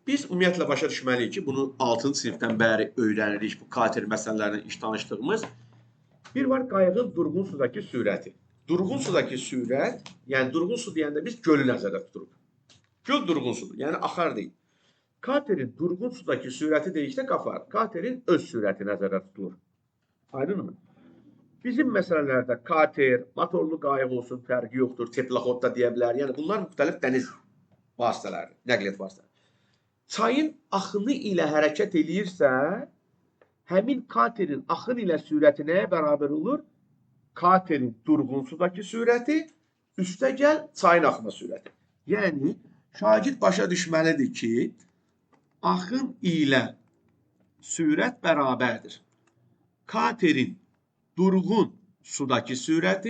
Biz ümumiyyətlə başa düşməliyik ki, bunu 6-cı sinifdən bəri öyrənirik bu kater məsələlərindən iş danışdığımız. Bir var qayığın durğun sudakı sürəti. Durğun sudakı sürət, yəni durğun su deyəndə biz gölü nəzərdə tuturuq. Göl durğun sudur, yəni axar deyil. Katerin durğun sudakı sürəti deyikdə qapar. Katerin öz sürəti nəzərdə tutulur. Aydınmı? Bizim məsələlərdə kater, motorlu qayıq olsun, fərqi yoxdur, teplaxod da deyə bilər. Yəni bunlar müxtəlif dəniz vasitələri, nəqliyyat vasitələri. Çayın axını ilə hərəkət eləyirsə, həmin katerin axın ilə sürəti nəyə bərabər olur? Katerin durğun sudakı sürəti, üstə gəl çayın axma sürəti. Yəni, şagird başa düşməlidir ki, axın ilə sürət bərabərdir. Katerin durğun sudakı sürət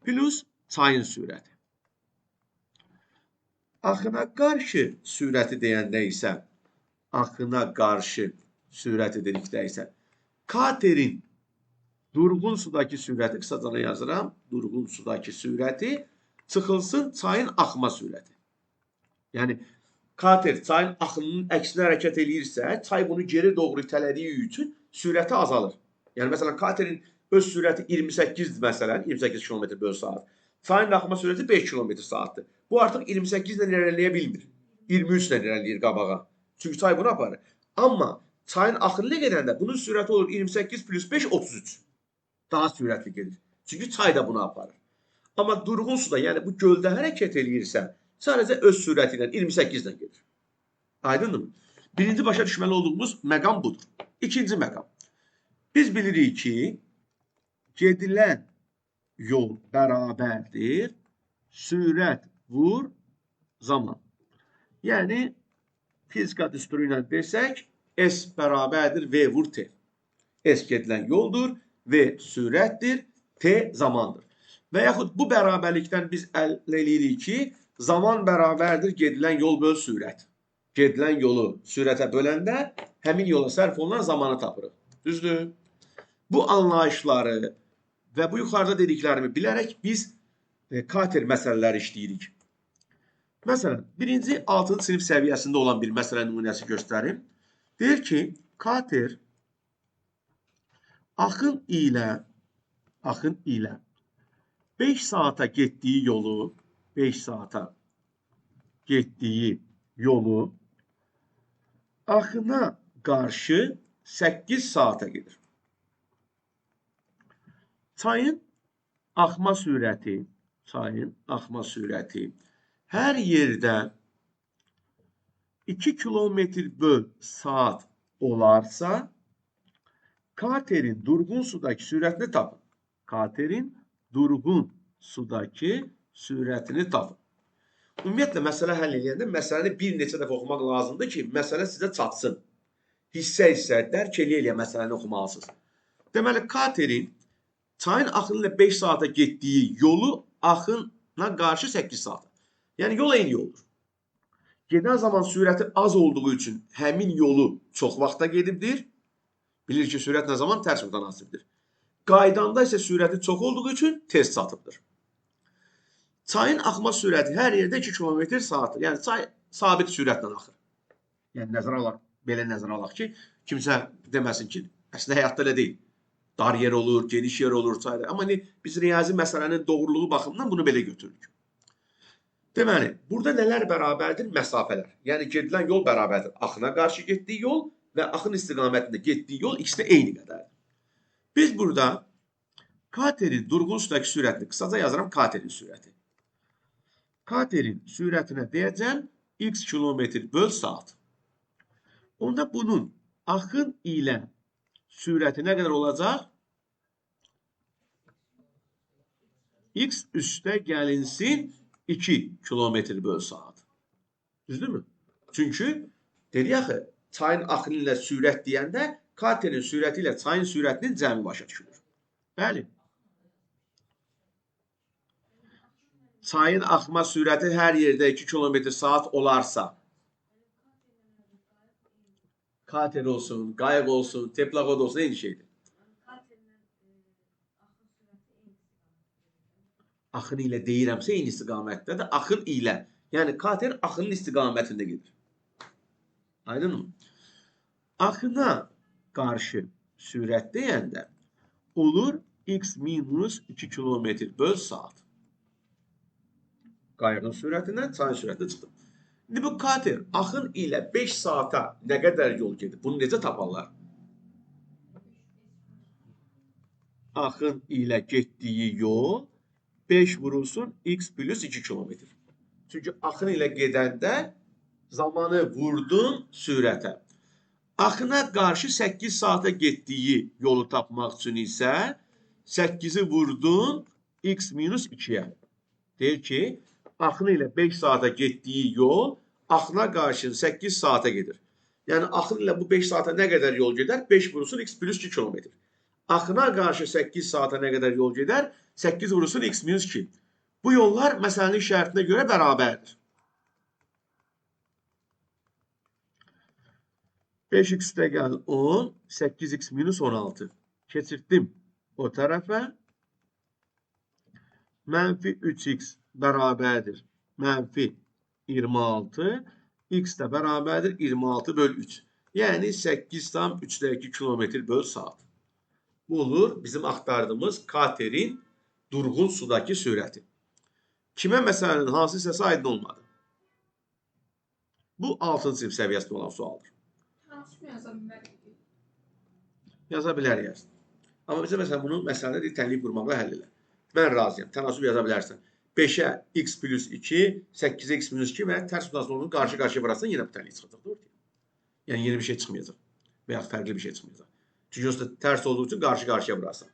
plus çayın sürəti. Axına qarşı sürəti deyəndə isə, axına qarşı sürəti dedikdə isə, katerin durğun sudakı sürəti, qısacana yazıram, durğun sudakı sürəti çıxılsın çayın axma sürəti. Yəni, kater çayın axınının əksinə hərəkət eləyirsə, çay bunu geri doğru itələdiyi üçün sürəti azalır. Yəni, məsələn, katerin öz sürəti 28-dir, məsələn, 28 km/saat. Çayın axma sürəti 5 km/saatdır. Bu artıq 28 ilə irəliləyə bilmir. 23 ilə irəliləyir qabağa. Çünki çay bunu aparır. Amma çayın axını ilə gedəndə bunun sürəti olur 28 plus 5, 33. Daha sürətli gedir. Çünki çay da bunu aparır. Amma durğun suda, yəni bu göldə hərəkət eləyirsə, sadəcə öz sürəti ilə 28 ilə gedir. Aydındır mı? Birinci başa düşməli olduğumuz məqam budur. İkinci məqam. Biz bilirik ki, gedilən yol bərabərdir, sürət vur zaman. Yəni, fizika düsturu ilə desək, S bərabərdir V vur T. S gedilən yoldur, V sürətdir, T zamandır. Və yaxud bu bərabərlikdən biz əldə edirik ki, zaman bərabərdir gedilən yol böl sürət. Gedilən yolu sürətə böləndə həmin yola sərf olunan zamanı tapırıq. Düzdür? Bu anlayışları və bu yuxarıda dediklərimi bilərək biz kater məsələləri işləyirik. Məsələn, birinci 6-cı sinif səviyyəsində olan bir məsələ nümunəsi göstərim. Deyir ki, kater axın ilə 5 saata getdiyi yolu axına qarşı 8 saata gedir. Çayın axma sürəti hər yerdə 2 km/saat olarsa, katerin durğun sudakı sürətini tapın. Katerin durğun sudakı sürətini tapın. Ümumiyyətlə, məsələ həll edəndə məsələni bir neçə dəfə oxumaq lazımdır ki, məsələ sizə çatsın. Hissə dərk eləyə məsələni oxumalısınız. Deməli, katerin çayın axını ilə 5 saata getdiyi yolu axına qarşı 8 saata. Yəni, yol eyni yoldur. Gedən zaman sürəti az olduğu üçün həmin yolu çox vaxta gedibdir. Bilir ki, sürət nə zaman tərs mütənasibdir. Qaydanda isə sürəti çox olduğu üçün tez çatıbdır. Çayın axma sürəti hər yerdə 2 km/saatdır. Yəni, çay sabit sürətlə axır. Yəni, belə nəzərə alaq ki, kimsə deməsin ki, əslində həyatda elə deyil. Dar yer olur, geniş yer olur, çayda. Amma biz riyazi məsələnin doğruluğu baxımından bunu belə götürürük. Deməli, burada nələr bərabərdir? Məsafələr. Yəni, gedilən yol bərabərdir. Axına qarşı getdiyi yol və axın istiqamətində getdiyi yol ikisi də eyni qədərdir. Biz burada katerin durğun sudakı sürətini, qısaca yazıram katerin sürəti. Katerin sürətinə deyəcəm x km/saat. Onda bunun axın ilə sürəti nə qədər olacaq? X üstə gəlinsin 2 km/saat. Düzdürmü? Çünki dedik axı, çayın axını ilə sürət deyəndə katerin sürəti ilə çayın sürətinin cəmi başa düşülür. Bəli. Çayın axma sürəti hər yerdə 2 km/saat olarsa, kater olsun, qayıq olsun, teplaxod olsun, eyni şeydir. Axın ilə deyirəmsə eyni istiqamətdədir. Axın ilə. Yəni kater axının istiqamətində gedir. Aydınmı? Axına qarşı sürət deyəndə olur x minus 2 kilometr böl saat. Qayığın sürətindən çayın sürətinə çıxdım. İndi bu kater axın ilə 5 saata nə qədər yol gedir? Bunu necə taparlar? Axın ilə getdiyi yol 5 vurulsun x plus 2 kilometr. Çünki axın ilə gedəndə zamanı vurdun sürətə. Axına qarşı 8 saata getdiyi yolu tapmaq üçün isə 8-i vurdun x minus 2-yə. Deyir ki, axını ilə 5 saata getdiyi yol axına qarşı 8 saata gedir. Yəni axın ilə bu 5 saata nə qədər yol gedər? 5 vurulsun x plus 2 kilometr. Axına qarşı 8 saata nə qədər yol gedər? 8 vurulsun x minus 2. Bu yollar məsələnin şərtinə görə bərabərdir. 5x təqəl 10, 8x minus 16. Keçirtdim o tərəfə. Mənfi 3x bərabərdir. Mənfi 26. X də bərabərdir 26 böl 3. Yəni 8 tam 3-2 kilometr böl saat. Bu olur bizim axtardığımız katerin durğun sudakı sürəti. Kimə məsələnin hansı hissəsi aydın olmadı? Bu 6-cı sinif səviyyəsində olan sualdır. Yaza bilər yazın. Amma bizə məsələn bunu məsələdə tənlik qurmaqla həll elə. Mən razıyam. Tənasüb yaza bilərsən. 5-ə x plus 2, 8-ə x minus 2 və tərs müdaxilə qarşı-qarşıya vurarsan yenə bu tənlik çıxacaq. Doğru ki? Yəni yeni bir şey çıxmayacaq. Və ya fərqli bir şey çıxmayacaq. Çünki tərs olduğu üçün qarşı-qarşıya vurarsan.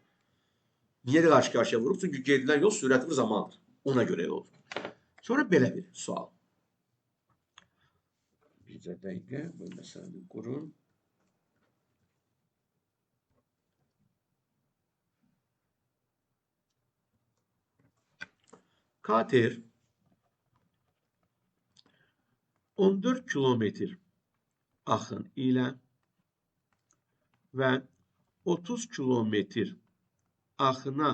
Niyə də qarşı-qarşıya vurub? Çünki gedilən yol sürətli bir zamandır. Ona görə olur. Sonra belə bir sual. Bircə dəqiqə bu məsələni qurun. Kater 14 kilometr axın ilə və 30 kilometr axına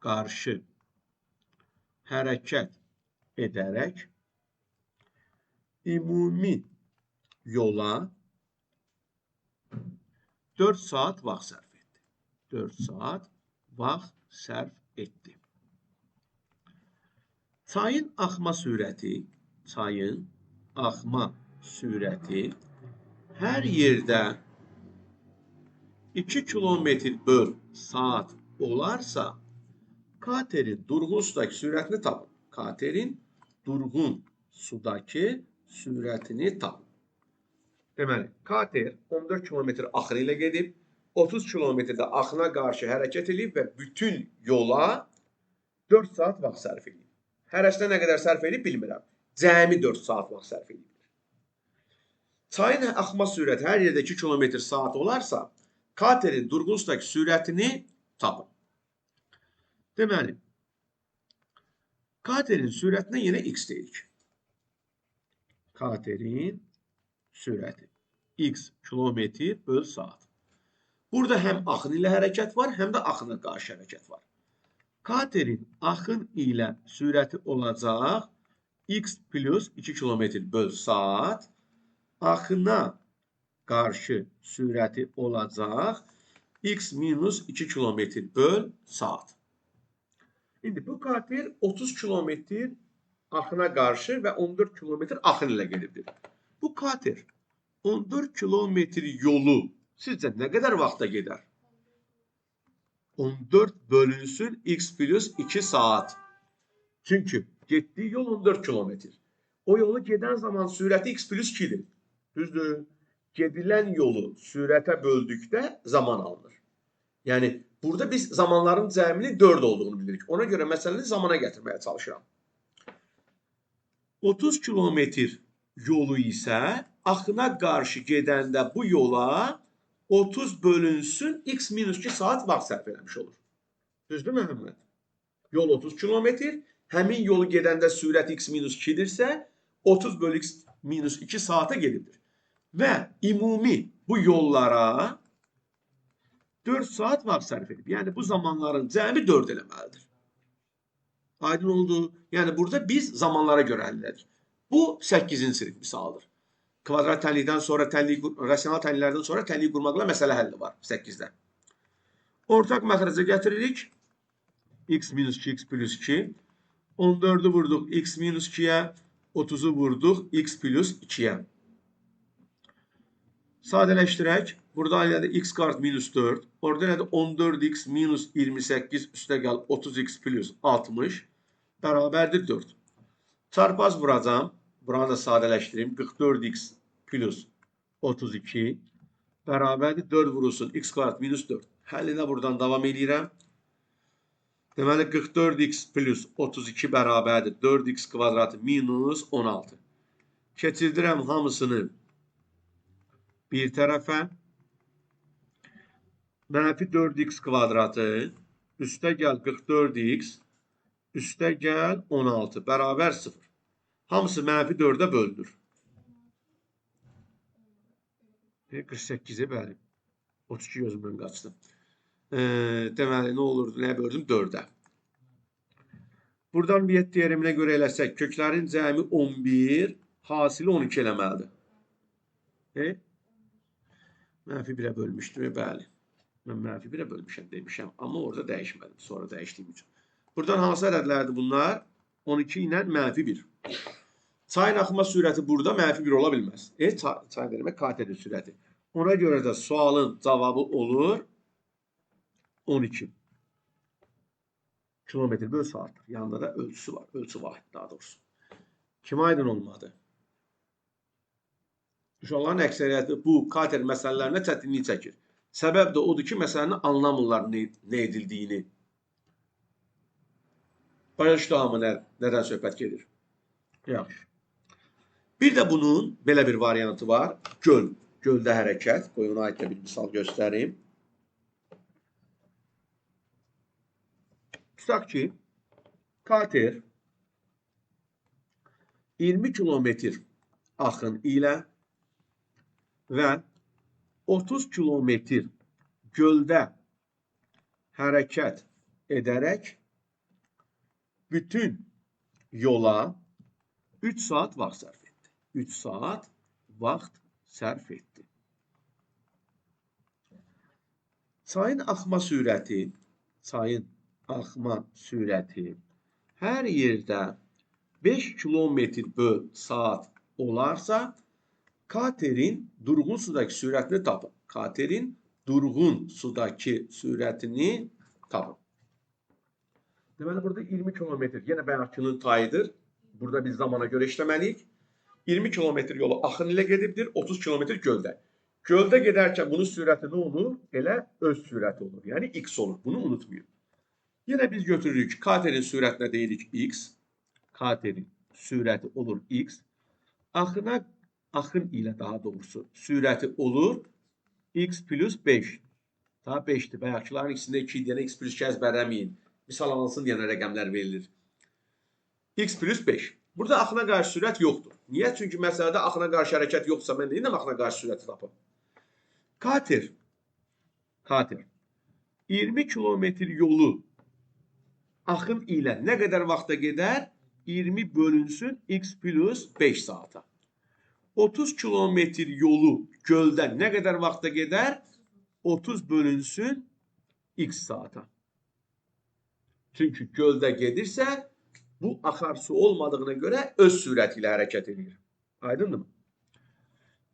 qarşı hərəkət edərək ümumi yola 4 saat vaxt sərf etdi. 4 saat vaxt sərf etdi. Çayın axma sürəti hər yerdə 2 kilometr böl saat olarsa, katerin durğun sudakı sürətini tapın. Katerin durğun sudakı sürətini tapın. Deməli, kater 14 kilometr axını ilə gedib, 30 kilometrdə axına qarşı hərəkət edib və bütün yola 4 saat vaxt sərf edib. Hərəsinə nə qədər sərf edib bilmirəm. Cəmi 4 saat vaxt sərf edib. Çayın axma sürəti hər yerdə 2 kilometr saat olarsa, katerin durğun sudakı sürətini tapın. Deməli, katerin sürətinə yenə x deyirik. Katerin sürəti x kilometr böl saat. Burada həm axın ilə hərəkət var, həm də axına qarşı hərəkət var. Katerin axın ilə sürəti olacaq x plus 2 kilometr böl saat. Axına qarşı sürəti olacaq x minus 2 kilometr böl saat. İndi bu kater 30 kilometr axına qarşı və 14 kilometr axın ilə gedibdir. Bu kater 14 kilometr yolu sizcə nə qədər vaxta gedər? 14 bölünsün x plus 2 saat. Çünki getdiyi yol 14 kilometr. O yolu gedən zaman sürəti x plus 2-dir. Düzdür? Gedilən yolu sürətə böldükdə zaman alınır. Yəni, burada biz zamanların cəminin 4 olduğunu bilirik. Ona görə məsələni zamana gətirməyə çalışıram. 30 kilometr yolu isə axına qarşı gedəndə bu yola 30 bölünsün x minus 2 saat vaxt sərf eləmiş olur. Düzdür Məhəmməd? Yol 30 kilometr. Həmin yolu gedəndə sürət x minus 2-dirsə 30 bölü x minus 2 saata gedibdir. Və ümumi bu yollara 4 saat vaxt sərf edib. Yəni bu zamanların cəmi 4 eləməlidir. Aydın oldu. Yani burada biz zamanlara göre həllədik. Bu 8-ci sinif misalıdır. Kvadrat tənlikdən sonra rasional tənliklərdən sonra tənlik qurmaqla məsələ həlli var 8-də. Ortaq məxrəcə gətiririk. X minus 2, x plus 2. 14'ü vurduk x minus 2'ye. 30'u vurduk x plus 2'ye. Sadeleştirək. Burada nədir? X kart minus 4. Orada nədir? 14x minus 28 üstə gəl 30x plus 60 bərabərdir 4. Çarpaz vuracağım. Buranı da sadələşdireyim. 44x plus 32 bərabərdir 4 vurulsun. X kart minus 4. Həllinə buradan davam edirəm. Deməli 44x plus 32 bərabərdir 4x kvadratı minus 16. Keçirdirəm hamısını bir tərəfə. Mənfi 4x kvadratı üstə gəl 44x üstə gəl 16 bərabər 0. Hamısı mənfi 4'ə bölünür. 48'e bəli. 32 gözümdən qaçdı. Deməli nə olurdu? Nə böldüm? 4'ə. Buradan biyyət teoreminə görə eləsək, köklərin cəmi 11, hasili 12 eləməlidir. Mənfi 1'ə bölmüşdüm. Bəli. Mən mənfi 1'ə bölmüşəm demişəm. Amma orada dəyişmədim. Sonra dəyişdiyim üçün. Buradan hansı ədədlərdir bunlar? 12 ilə mənfi 1. Çayın axma sürəti burada mənfi 1 ola bilməz. Çay demək katerin sürəti. Ona görə də sualın cavabı olur 12 kilometr bölü saatdir. Yanında da ölçüsü var. Ölçü vahidi daha doğrusu. Kim aydın olmadı? Uşaqların əksəriyyəti bu kater məsələlərinə çətinlik çəkir. Səbəb də odur ki, məsələnin anlamırlar nə edildiyini. Başa düşdü hamı nədən söhbət gedir? Yaxşı. Bir də bunun belə bir variantı var. Göl. Göldə hərəkət. Qoy ona aid bir misal göstərim. Tutaq ki, kater 20 kilometr axın ilə və 30 kilometr göldə hərəkət edərək bütün yola 3 saat vaxt sərf etdi. 3 saat vaxt sərf etdi. Çayın axma sürəti hər yerdə 5 kilometr böl saat olarsa, katerin durğun sudakı sürətini tapın. Katerin durğun sudakı sürətini tapın. Deməli, burada 20 kilometr, yenə bayaqkının tayıdır. Burada biz zamana görə işləməliyik. 20 kilometr yolu axın ilə gedibdir, 30 kilometr göldə. Göldə gedərkən bunun sürəti nə olur? Elə öz sürəti olur. Yəni x olur. Bunu unutmayın. Yenə biz götürürük. Katerin sürətinə deyirik x. Katerin sürəti olur x. Axın ilə daha doğrusu sürəti olur x plus 5. Daha 5'dir. Bayaqçıların ikisində 2 deyənə x plus 2 əzbərləməyin. Misal alınsın deyənə rəqəmlər verilir. X plus 5. Burada axına qarşı sürət yoxdur. Niyə? Çünki məsələdə axına qarşı hərəkət yoxsa mən deyirəm axına qarşı sürəti tapım. Kater 20 kilometr yolu axın ilə nə qədər vaxta gedər? 20 bölünsün x plus 5 saata. 30 kilometr yolu göldə nə qədər vaxta gedər? 30 bölünsün x saata. Çünki göldə gedirsə, bu akarsu olmadığına görə öz sürəti ilə hərəkət edir. Aydındır mı?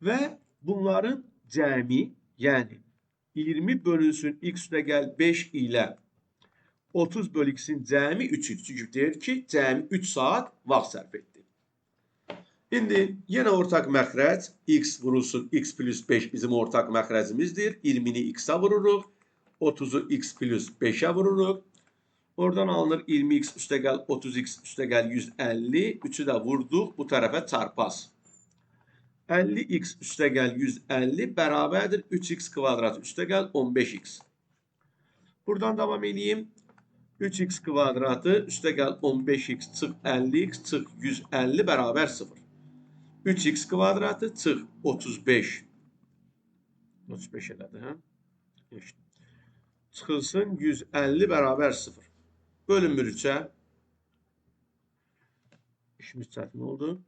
Və bunların cəmi, yəni 20 bölünsün x üstə gəl 5 ilə 30 bölü x'in cəmi 3'dür. Çünki deyir ki, cəmi 3 saat vaxt sərf etdi. İndi yenə ortaq məxrəc x vurulsun x plus 5 bizim ortaq məxrəcimizdir. 20'ni x'ə vururuq. 30'u x plus 5'ə vururuq. Oradan alınır 20x üstə gəl 30x üstə gəl 150. 3'ü də vurduq bu tərəfə çarpaz. 50x üstə gəl 150 bərabərdir 3x kvadrat üstə gəl 15x. Buradan davam edeyim. 3x kvadratı üstə gəl 15x çıx 50x çıx 150 bərabər 0. 3x kvadratı çıx 35. 35 elədi, hə? Çıxılsın 150 bərabər 0. Bölünmür 3'ə. İşimiz çətin oldu.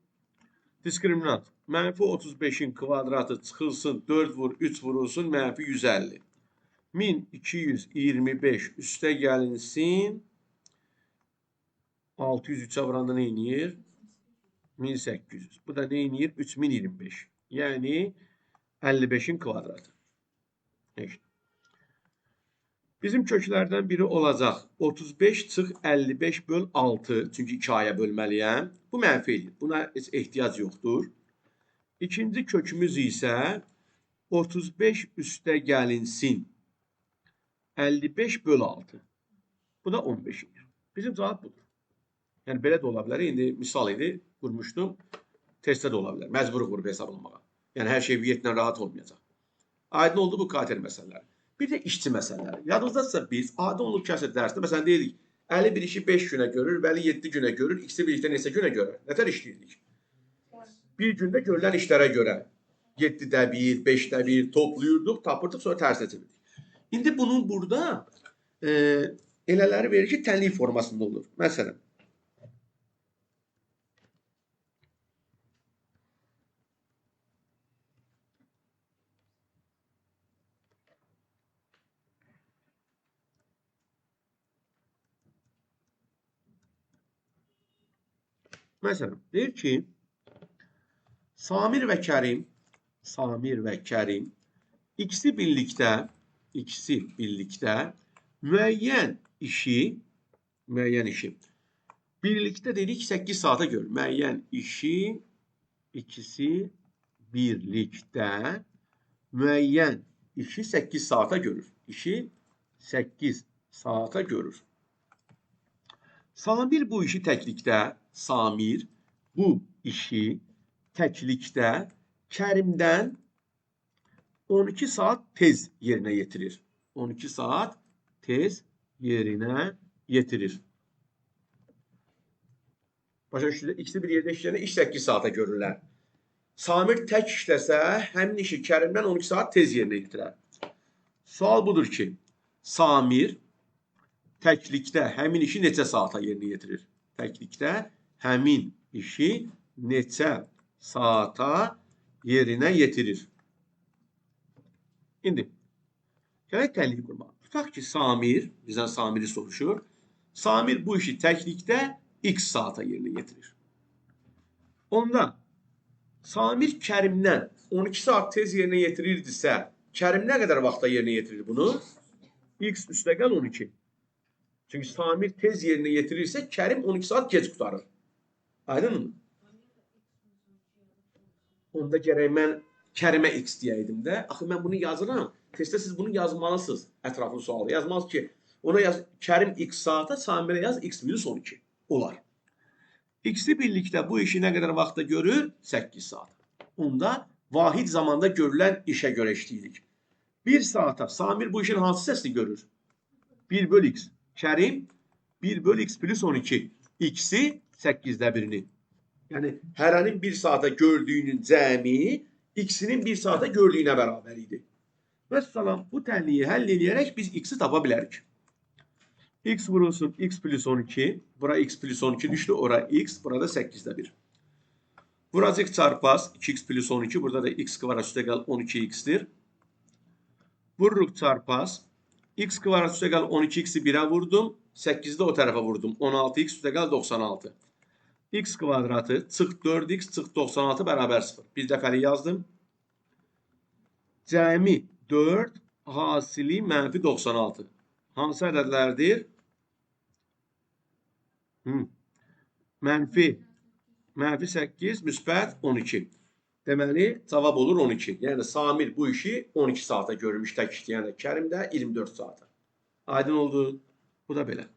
Diskriminant. Mənfi 35'in kvadratı çıxılsın, 4 vur, 3 vurulsun, mənfi 150. 1225 üstə gəlinsin. 603'e vuranda ne inir? 1800. Bu da ne inir? 3025. Yani 55'in kvadratı. İşte. Bizim köklərdən biri olacaq. 35 çıx 55 böl 6. Çünki 2aya bölməliyəm. Bu mənfi edir. Buna heç ehtiyac yoxdur. İkinci kökümüz isə 35 üstə gəlinsin. 55 böl 6. Bu da 15 edir. Bizim cavab budur. Yəni belə də ola bilər. İndi misal idi, qurmuşdum. Testdə də ola bilər. Məcburi qurub hesablamağa. Yəni hər şey niyyətlə rahat olmayacaq. Aydın oldu bu kater məsələləri. Bir də işçi məsələləri. Yadınızdadsa biz adi onluq kəsr dərsində məsələn deyirik, Əli bir işi 5 günə görür, Vəli 7 günə görür, X-i birlikdə neçə günə görür? Nətər işləyirdik? Bir gündə görülən işlərə görə 7-də 1, 5-də 1 toplayırdıq, tapırdıq, sonra tərsinə çevirdik. İndi bunun burada elələri verir ki, tənlik formasında olur. Məsələn, deyir ki, Samir və Kərim X-i birlikdə müəyyən işi birlikdə dedik 8 saata görür. Müəyyən işi ikisi birlikdə müəyyən işi 8 saata görür. İşi 8 saata görür. Samir bu işi təklikdə Kərimdən 12 saat tez yerinə yetirir. 12 saat tez yerinə yetirir. Başa düşdünüz? İkisi bir yerdə işləyəndə iş 8 saata görürlər. Samir tək işləsə, həmin işi Kərimdən 12 saat tez yerinə yetirər. Sual budur ki, Samir təklikdə həmin işi neçə saata yerinə yetirir? Təklikdə həmin işi neçə saata yerinə yetirir? İndi, gələk tənliyi qurmaq. Tutaq ki, Samir, bizdən Samiri soruşur. Samir bu işi təklikdə X saata yerinə yetirir. Onda Samir Kərimdən 12 saat tez yerinə yetirirdisə, Kərim nə qədər vaxta yerinə yetirir bunu? X üstə gəl 12. Çünki Samir tez yerinə yetirirsə, Kərim 12 saat gec qutarır. Aydın mı? Onda gərək mən Kərimə X deyəydim də. Axı mən bunu yazıram. Testdə siz bunu yazmalısınız. Ətraflı sualı. Yazmalısınız ki, ona yaz Kərim X saata, Samirə yaz X minus 12. Olar. X-i birlikdə bu işi nə qədər vaxtda görür? 8 saat. Onda vahid zamanda görülən işə görə işləyirik. 1 saata Samir bu işin hansı hissəsini görür? 1 böl X. Kərim 1 böl X plus 12. X-i 8'də birini. Yəni, hərənin 1 saata gördüyünün cəmi X-inin 1 saata gördüyünə bərabər idi. Vəssalam, bu tənliyi həll edərək biz X-i tapa bilərik. X vurulsun X plus 12. Bura X plus 12 düşdü. Ora X. Burada 8'də 1. Buracıq çarpaz 2X plus 12. Burada da X kvadrat üstə gəl 12X-dir. Vururuq çarpaz. X kvadrat üstə gəl 12X-i 1'ə vurdum. 8'i də o tərəfə vurdum. 16X üstə gəl 96. X kvadratı çıx 4X çıx 96 bərabər 0. Bir dəfəli yazdım. Cəmi 4 hasili mənfi 96. Hansı ədədlərdir? Mənfi 8, müsbət 12. Deməli, cavab olur 12. Yəni, Samir bu işi 12 saata görmüş tək işləyən Kərim də 24 saata. Aydın oldu. Bu da belə.